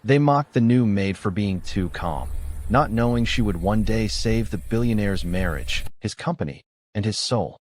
They mocked the new maid for being too calm, not knowing she would one day save the billionaire's marriage, his company, and his soul.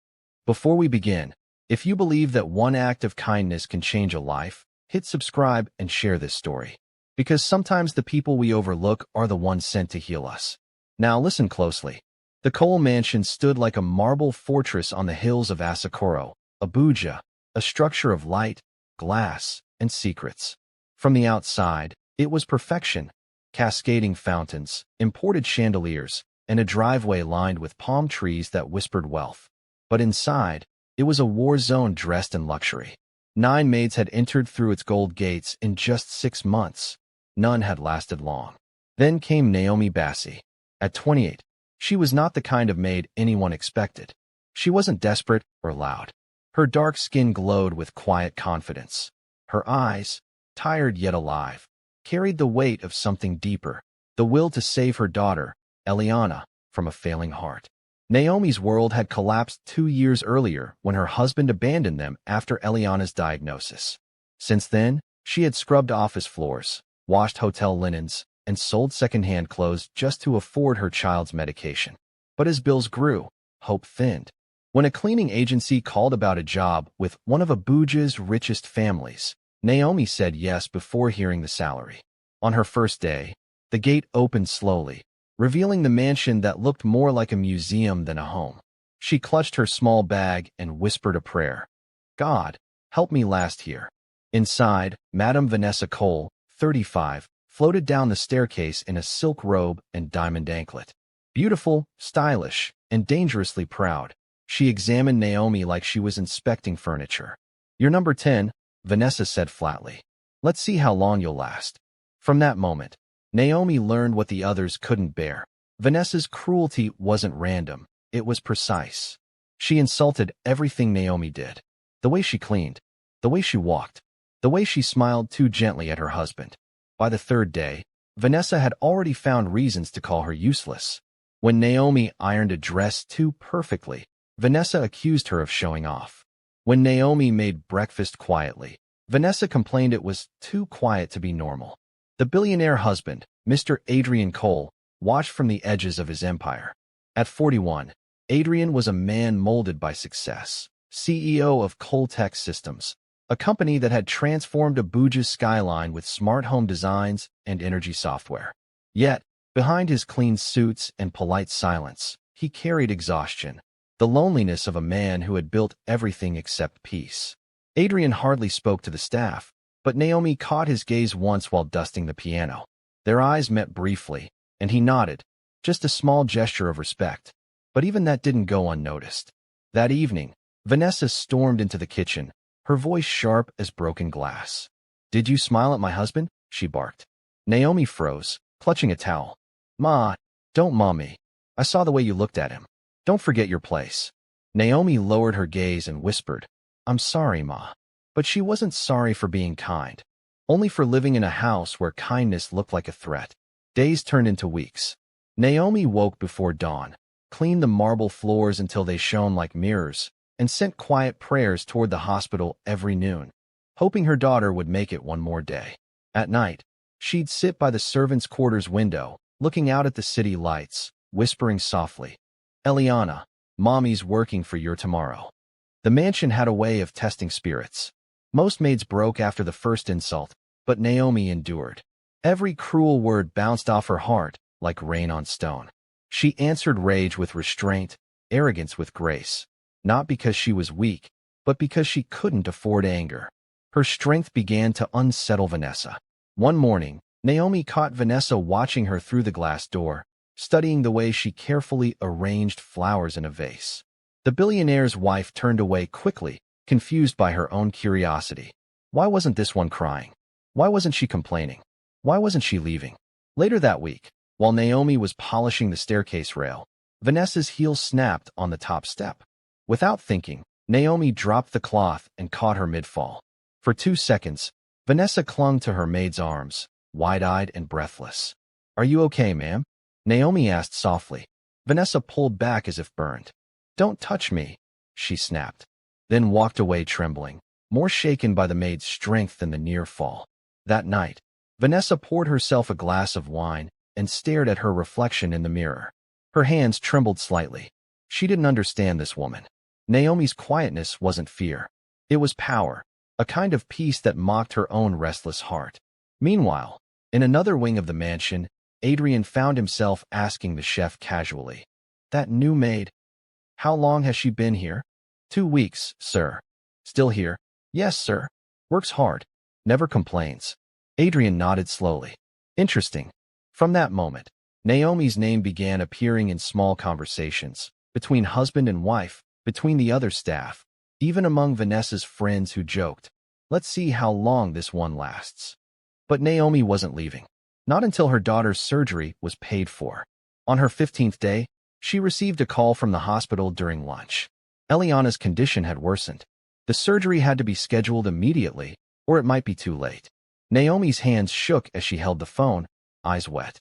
Before we begin, if you believe that one act of kindness can change a life, hit subscribe and share this story. Because sometimes the people we overlook are the ones sent to heal us. Now listen closely. The Cole mansion stood like a marble fortress on the hills of Asakoro, Abuja, a structure of light, glass, and secrets. From the outside, it was perfection: cascading fountains, imported chandeliers, and a driveway lined with palm trees that whispered wealth. But inside, it was a war zone dressed in luxury. 9 maids had entered through its gold gates in just 6 months. None had lasted long. Then came Naomi Bassi. At 28, she was not the kind of maid anyone expected. She wasn't desperate or loud. Her dark skin glowed with quiet confidence. Her eyes, tired yet alive, carried the weight of something deeper, the will to save her daughter, Eliana, from a failing heart. Naomi's world had collapsed 2 years earlier when her husband abandoned them after Eliana's diagnosis. Since then, she had scrubbed office floors, washed hotel linens, and sold secondhand clothes just to afford her child's medication. But as bills grew, hope thinned. When a cleaning agency called about a job with one of Abuja's richest families, Naomi said yes before hearing the salary. On her first day, the gate opened slowly, revealing the mansion that looked more like a museum than a home. She clutched her small bag and whispered a prayer. "God, help me last here." Inside, Madame Vanessa Cole, 35, floated down the staircase in a silk robe and diamond anklet. Beautiful, stylish, and dangerously proud, she examined Naomi like she was inspecting furniture. "You're number 10, Vanessa said flatly. "Let's see how long you'll last." From that moment, Naomi learned what the others couldn't bear. Vanessa's cruelty wasn't random, it was precise. She insulted everything Naomi did. The way she cleaned, the way she walked, the way she smiled too gently at her husband. By the 3rd day, Vanessa had already found reasons to call her useless. When Naomi ironed a dress too perfectly, Vanessa accused her of showing off. When Naomi made breakfast quietly, Vanessa complained it was too quiet to be normal. The billionaire husband, Mr. Adrian Cole, watched from the edges of his empire. At 41, Adrian was a man molded by success, CEO of Cole Tech Systems, a company that had transformed Abuja's skyline with smart home designs and energy software. Yet, behind his clean suits and polite silence, he carried exhaustion, the loneliness of a man who had built everything except peace. Adrian hardly spoke to the staff, but Naomi caught his gaze once while dusting the piano. Their eyes met briefly, and he nodded, just a small gesture of respect. But even that didn't go unnoticed. That evening, Vanessa stormed into the kitchen, her voice sharp as broken glass. "Did you smile at my husband?" she barked. Naomi froze, clutching a towel. "Ma, don't mom me. I saw the way you looked at him. Don't forget your place." Naomi lowered her gaze and whispered, "I'm sorry, Ma." But she wasn't sorry for being kind, only for living in a house where kindness looked like a threat. Days turned into weeks. Naomi woke before dawn, cleaned the marble floors until they shone like mirrors, and sent quiet prayers toward the hospital every noon, hoping her daughter would make it one more day. At night, she'd sit by the servants' quarters window, looking out at the city lights, whispering softly, "Eliana, Mommy's working for your tomorrow." The mansion had a way of testing spirits. Most maids broke after the first insult, but Naomi endured. Every cruel word bounced off her heart like rain on stone. She answered rage with restraint, arrogance with grace, not because she was weak, but because she couldn't afford anger. Her strength began to unsettle Vanessa. One morning, Naomi caught Vanessa watching her through the glass door, studying the way she carefully arranged flowers in a vase. The billionaire's wife turned away quickly, confused by her own curiosity. Why wasn't this one crying? Why wasn't she complaining? Why wasn't she leaving? Later that week, while Naomi was polishing the staircase rail, Vanessa's heel snapped on the top step. Without thinking, Naomi dropped the cloth and caught her mid-fall. For 2 seconds, Vanessa clung to her maid's arms, wide-eyed and breathless. "Are you okay, ma'am?" Naomi asked softly. Vanessa pulled back as if burned. "Don't touch me," she snapped, then walked away trembling, more shaken by the maid's strength than the near fall. That night, Vanessa poured herself a glass of wine and stared at her reflection in the mirror. Her hands trembled slightly. She didn't understand this woman. Naomi's quietness wasn't fear. It was power, a kind of peace that mocked her own restless heart. Meanwhile, in another wing of the mansion, Adrian found himself asking the chef casually, "That new maid, how long has she been here?" 2 weeks, sir." "Still here?" "Yes, sir. Works hard. Never complains." Adrian nodded slowly. Interesting. From that moment, Naomi's name began appearing in small conversations, between husband and wife, between the other staff, even among Vanessa's friends who joked, "Let's see how long this one lasts." But Naomi wasn't leaving. Not until her daughter's surgery was paid for. On her 15th day, she received a call from the hospital during lunch. Eliana's condition had worsened. The surgery had to be scheduled immediately, or it might be too late. Naomi's hands shook as she held the phone, eyes wet.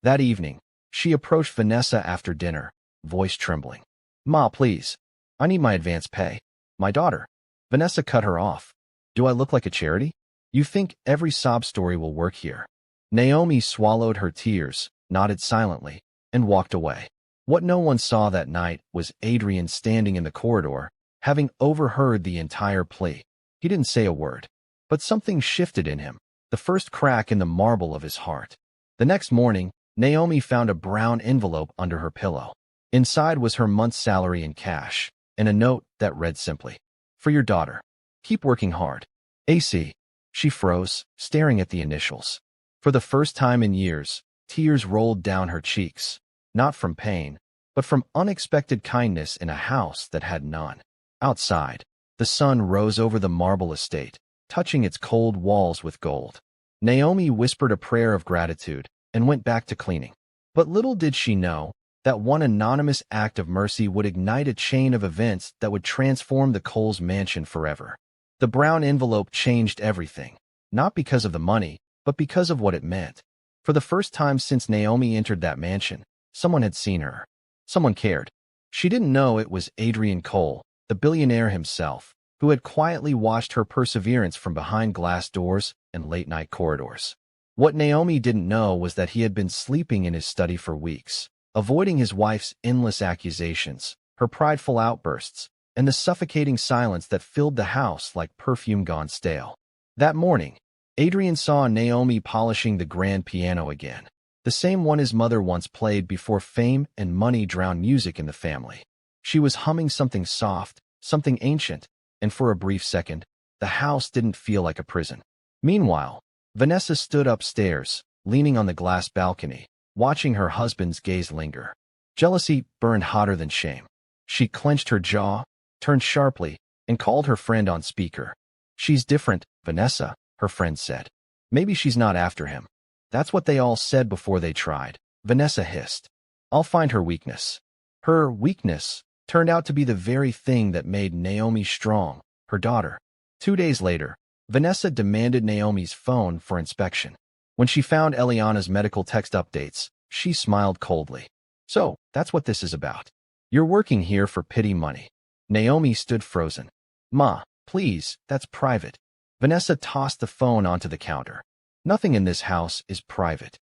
That evening, she approached Vanessa after dinner, voice trembling. "Ma, please. I need my advance pay. My daughter." Vanessa cut her off. "Do I look like a charity? You think every sob story will work here?" Naomi swallowed her tears, nodded silently, and walked away. What no one saw that night was Adrian standing in the corridor, having overheard the entire plea. He didn't say a word, but something shifted in him, the first crack in the marble of his heart. The next morning, Naomi found a brown envelope under her pillow. Inside was her month's salary in cash, and a note that read simply, "For your daughter. Keep working hard. AC." She froze, staring at the initials. For the first time in years, tears rolled down her cheeks, not from pain, but from unexpected kindness in a house that had none. Outside, the sun rose over the marble estate, touching its cold walls with gold. Naomi whispered a prayer of gratitude and went back to cleaning. But little did she know that one anonymous act of mercy would ignite a chain of events that would transform the Coles mansion forever. The brown envelope changed everything, not because of the money, but because of what it meant. For the first time since Naomi entered that mansion, someone had seen her. Someone cared. She didn't know it was Adrian Cole, the billionaire himself, who had quietly watched her perseverance from behind glass doors and late-night corridors. What Naomi didn't know was that he had been sleeping in his study for weeks, avoiding his wife's endless accusations, her prideful outbursts, and the suffocating silence that filled the house like perfume gone stale. That morning, Adrian saw Naomi polishing the grand piano again, the same one his mother once played before fame and money drowned music in the family. She was humming something soft, something ancient, and for a brief second, the house didn't feel like a prison. Meanwhile, Vanessa stood upstairs, leaning on the glass balcony, watching her husband's gaze linger. Jealousy burned hotter than shame. She clenched her jaw, turned sharply, and called her friend on speaker. "She's different, Vanessa," her friend said. "Maybe she's not after him." "That's what they all said before they tried," Vanessa hissed. "I'll find her weakness." Her weakness turned out to be the very thing that made Naomi strong, her daughter. 2 days later, Vanessa demanded Naomi's phone for inspection. When she found Eliana's medical text updates, she smiled coldly. "So, that's what this is about. You're working here for pity money." Naomi stood frozen. "Ma, please, that's private." Vanessa tossed the phone onto the counter. "Nothing in this house is private."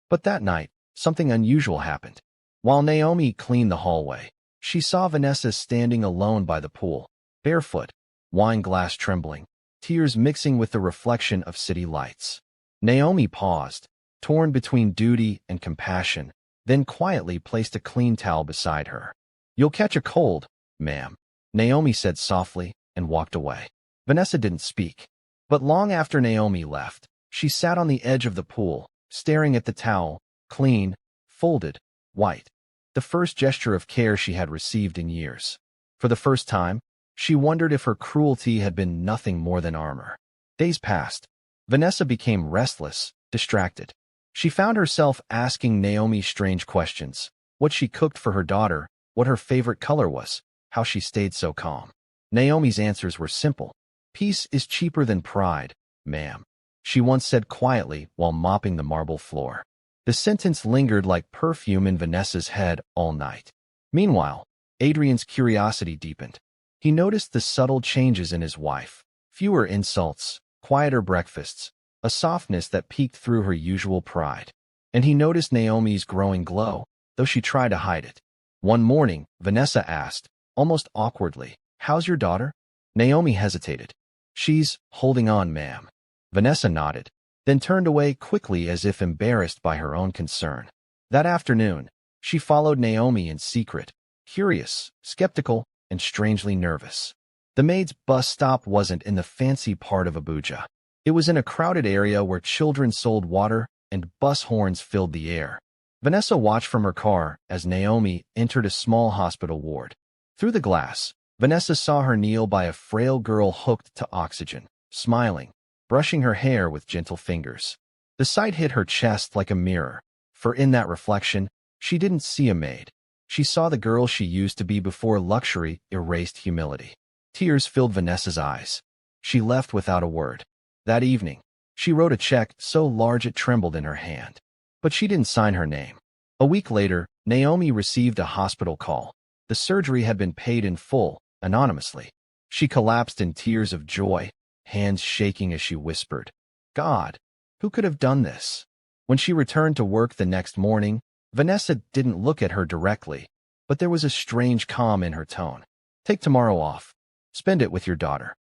But that night, something unusual happened. While Naomi cleaned the hallway, she saw Vanessa standing alone by the pool, barefoot, wine glass trembling, tears mixing with the reflection of city lights. Naomi paused, torn between duty and compassion, then quietly placed a clean towel beside her. "You'll catch a cold, ma'am," Naomi said softly and walked away. Vanessa didn't speak. But long after Naomi left, she sat on the edge of the pool, staring at the towel, clean, folded, white. The first gesture of care she had received in years. For the first time, she wondered if her cruelty had been nothing more than armor. Days passed. Vanessa became restless, distracted. She found herself asking Naomi strange questions. What she cooked for her daughter, what her favorite color was, how she stayed so calm. Naomi's answers were simple. "Peace is cheaper than pride, ma'am," she once said quietly while mopping the marble floor. The sentence lingered like perfume in Vanessa's head all night. Meanwhile, Adrian's curiosity deepened. He noticed the subtle changes in his wife. Fewer insults, quieter breakfasts, a softness that peeked through her usual pride. And he noticed Naomi's growing glow, though she tried to hide it. One morning, Vanessa asked, almost awkwardly, "How's your daughter?" Naomi hesitated. "She's holding on, ma'am." Vanessa nodded, then turned away quickly as if embarrassed by her own concern. That afternoon, she followed Naomi in secret, curious, skeptical, and strangely nervous. The maid's bus stop wasn't in the fancy part of Abuja. It was in a crowded area where children sold water and bus horns filled the air. Vanessa watched from her car as Naomi entered a small hospital ward. Through the glass, Vanessa saw her kneel by a frail girl hooked to oxygen, smiling, brushing her hair with gentle fingers. The sight hit her chest like a mirror, for in that reflection, she didn't see a maid. She saw the girl she used to be before luxury erased humility. Tears filled Vanessa's eyes. She left without a word. That evening, she wrote a check so large it trembled in her hand. But she didn't sign her name. A week later, Naomi received a hospital call. The surgery had been paid in full, anonymously. She collapsed in tears of joy, hands shaking as she whispered, "God, who could have done this?" When she returned to work the next morning, Vanessa didn't look at her directly, but there was a strange calm in her tone. "Take tomorrow off. Spend it with your daughter."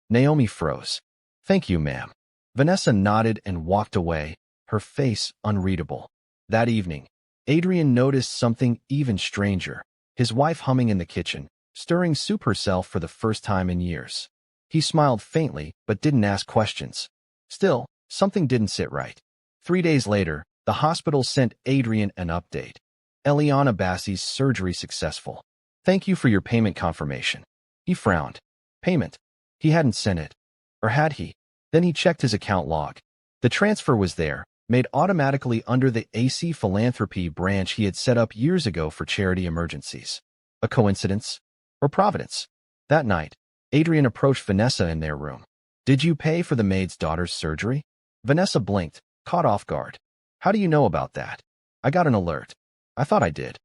Naomi froze. "Thank you, ma'am." Vanessa nodded and walked away, her face unreadable. That evening, Adrian noticed something even stranger, his wife humming in the kitchen, stirring soup herself for the first time in years. He smiled faintly but didn't ask questions. Still, something didn't sit right. 3 days later, the hospital sent Adrian an update. Eliana Bassey's surgery successful. "Thank you for your payment confirmation." He frowned. Payment? He hadn't sent it. Or had he? Then he checked his account log. The transfer was there, made automatically under the AC Philanthropy branch he had set up years ago for charity emergencies. A coincidence? Or providence? That night, Adrian approached Vanessa in their room. "Did you pay for the maid's daughter's surgery?" Vanessa blinked, caught off guard. "How do you know about that?" "I got an alert. I thought I did."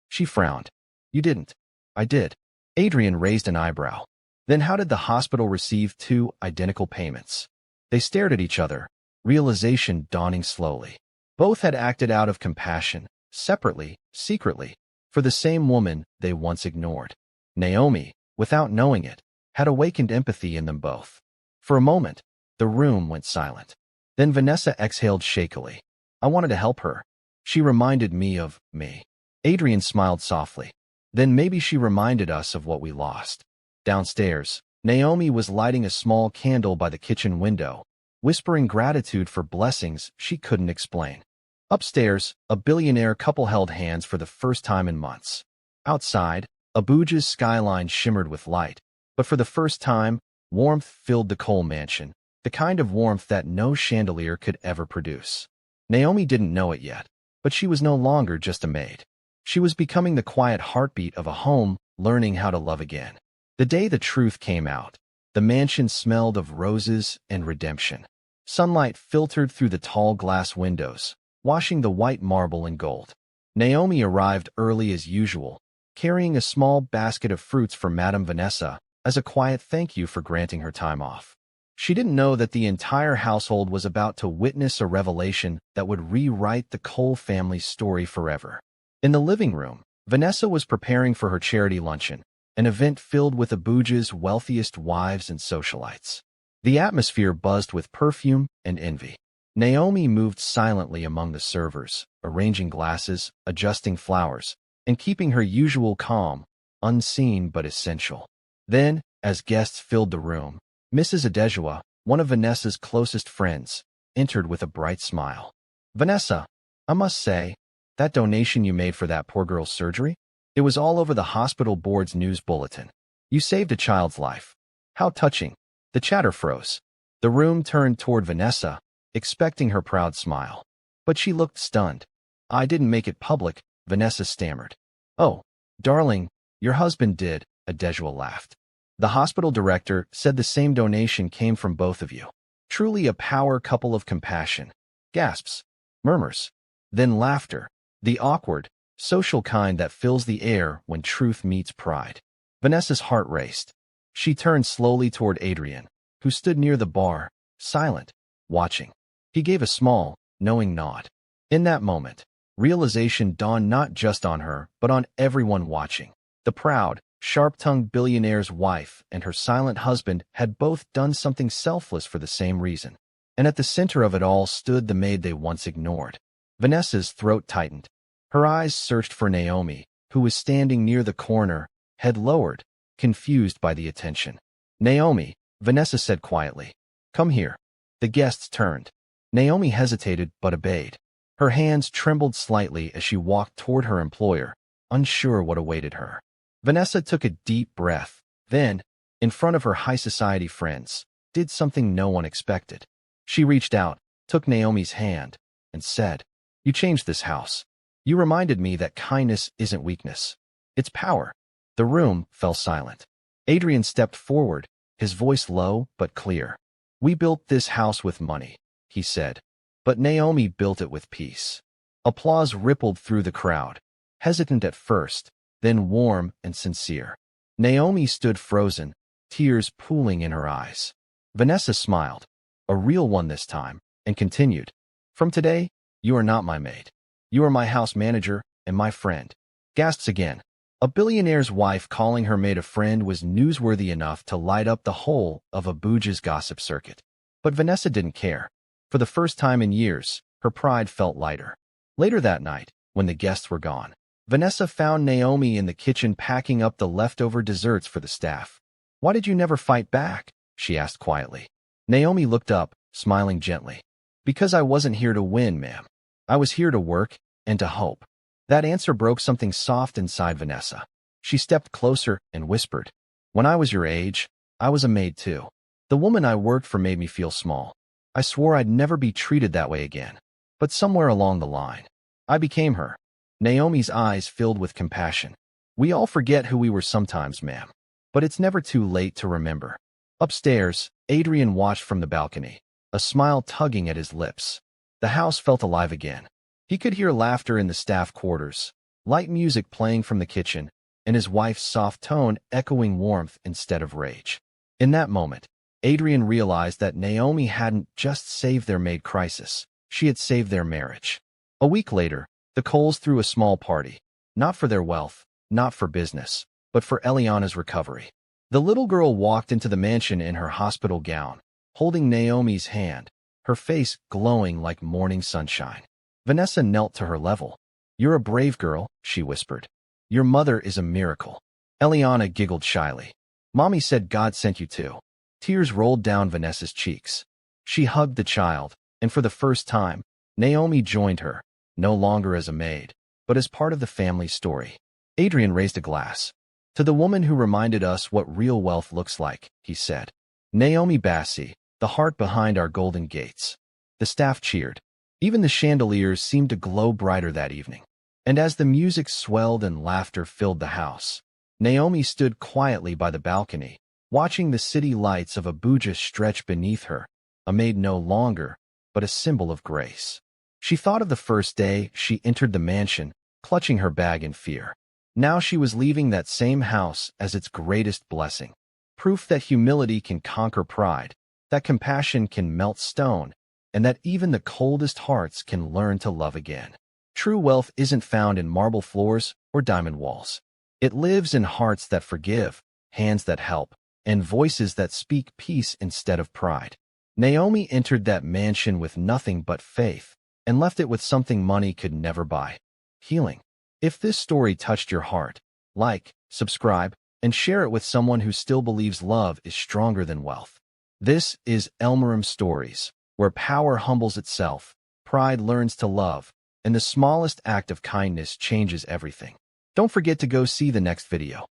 She frowned. "You didn't." "I did." Adrian raised an eyebrow. "Then how did the hospital receive two identical payments?" They stared at each other, realization dawning slowly. Both had acted out of compassion, separately, secretly, for the same woman they once ignored. Naomi, without knowing it, had awakened empathy in them both. For a moment, the room went silent. Then Vanessa exhaled shakily. "I wanted to help her. She reminded me of me." Adrian smiled softly. "Then maybe she reminded us of what we lost." Downstairs, Naomi was lighting a small candle by the kitchen window, whispering gratitude for blessings she couldn't explain. Upstairs, a billionaire couple held hands for the first time in months. Outside, Abuja's skyline shimmered with light, but for the first time, warmth filled the Cole mansion, the kind of warmth that no chandelier could ever produce. Naomi didn't know it yet, but she was no longer just a maid. She was becoming the quiet heartbeat of a home, learning how to love again. The day the truth came out, the mansion smelled of roses and redemption. Sunlight filtered through the tall glass windows, washing the white marble in gold. Naomi arrived early as usual, carrying a small basket of fruits for Madame Vanessa as a quiet thank you for granting her time off. She didn't know that the entire household was about to witness a revelation that would rewrite the Cole family's story forever. In the living room, Vanessa was preparing for her charity luncheon, an event filled with Abuja's wealthiest wives and socialites. The atmosphere buzzed with perfume and envy. Naomi moved silently among the servers, arranging glasses, adjusting flowers, and keeping her usual calm, unseen but essential. Then, as guests filled the room, Mrs. Adejua, one of Vanessa's closest friends, entered with a bright smile. "Vanessa, I must say, that donation you made for that poor girl's surgery? It was all over the hospital board's news bulletin. You saved a child's life. How touching." The chatter froze. The room turned toward Vanessa, expecting her proud smile. But she looked stunned. "I didn't make it public," Vanessa stammered. "Oh, darling, your husband did," Adejua laughed. "The hospital director said the same donation came from both of you. Truly a power couple of compassion." Gasps, murmurs, then laughter, the awkward, social kind that fills the air when truth meets pride. Vanessa's heart raced. She turned slowly toward Adrian, who stood near the bar, silent, watching. He gave a small, knowing nod. In that moment, realization dawned not just on her, but on everyone watching. The proud, sharp-tongued billionaire's wife and her silent husband had both done something selfless for the same reason. And at the center of it all stood the maid they once ignored. Vanessa's throat tightened. Her eyes searched for Naomi, who was standing near the corner, head lowered, confused by the attention. "Naomi," Vanessa said quietly. "Come here." The guests turned. Naomi hesitated but obeyed. Her hands trembled slightly as she walked toward her employer, unsure what awaited her. Vanessa took a deep breath, then, in front of her high society friends, did something no one expected. She reached out, took Naomi's hand, and said, "You changed this house. You reminded me that kindness isn't weakness. It's power." The room fell silent. Adrian stepped forward, his voice low but clear. "We built this house with money," he said, "but Naomi built it with peace." Applause rippled through the crowd, hesitant at first, then warm and sincere. Naomi stood frozen, tears pooling in her eyes. Vanessa smiled, a real one this time, and continued, "From today, you are not my maid. You are my house manager and my friend." Gasps again. A billionaire's wife calling her maid a friend was newsworthy enough to light up the whole of Abuja's gossip circuit. But Vanessa didn't care. For the first time in years, her pride felt lighter. Later that night, when the guests were gone, Vanessa found Naomi in the kitchen packing up the leftover desserts for the staff. "Why did you never fight back?" she asked quietly. Naomi looked up, smiling gently. "Because I wasn't here to win, ma'am. I was here to work and to hope." That answer broke something soft inside Vanessa. She stepped closer and whispered, "When I was your age, I was a maid too. The woman I worked for made me feel small. I swore I'd never be treated that way again. But somewhere along the line, I became her." Naomi's eyes filled with compassion. "We all forget who we were sometimes, ma'am. But it's never too late to remember." Upstairs, Adrian watched from the balcony, a smile tugging at his lips. The house felt alive again. He could hear laughter in the staff quarters, light music playing from the kitchen, and his wife's soft tone echoing warmth instead of rage. In that moment, Adrian realized that Naomi hadn't just saved their maid crisis, she had saved their marriage. A week later, the Coles threw a small party, not for their wealth, not for business, but for Eliana's recovery. The little girl walked into the mansion in her hospital gown, holding Naomi's hand, her face glowing like morning sunshine. Vanessa knelt to her level. "You're a brave girl," she whispered. "Your mother is a miracle." Eliana giggled shyly. "Mommy said God sent you too." Tears rolled down Vanessa's cheeks. She hugged the child, and for the first time, Naomi joined her, no longer as a maid, but as part of the family story. Adrian raised a glass. "To the woman who reminded us what real wealth looks like," he said. "Naomi Bassi, the heart behind our golden gates." The staff cheered. Even the chandeliers seemed to glow brighter that evening. And as the music swelled and laughter filled the house, Naomi stood quietly by the balcony, watching the city lights of Abuja stretch beneath her, a maid no longer, but a symbol of grace. She thought of the first day she entered the mansion, clutching her bag in fear. Now she was leaving that same house as its greatest blessing. Proof that humility can conquer pride, that compassion can melt stone, and that even the coldest hearts can learn to love again. True wealth isn't found in marble floors or diamond walls. It lives in hearts that forgive, hands that help, and voices that speak peace instead of pride. Naomi entered that mansion with nothing but faith, and left it with something money could never buy: healing. If this story touched your heart, like, subscribe, and share it with someone who still believes love is stronger than wealth. This is Elmerem Stories, where power humbles itself, pride learns to love, and the smallest act of kindness changes everything. Don't forget to go see the next video.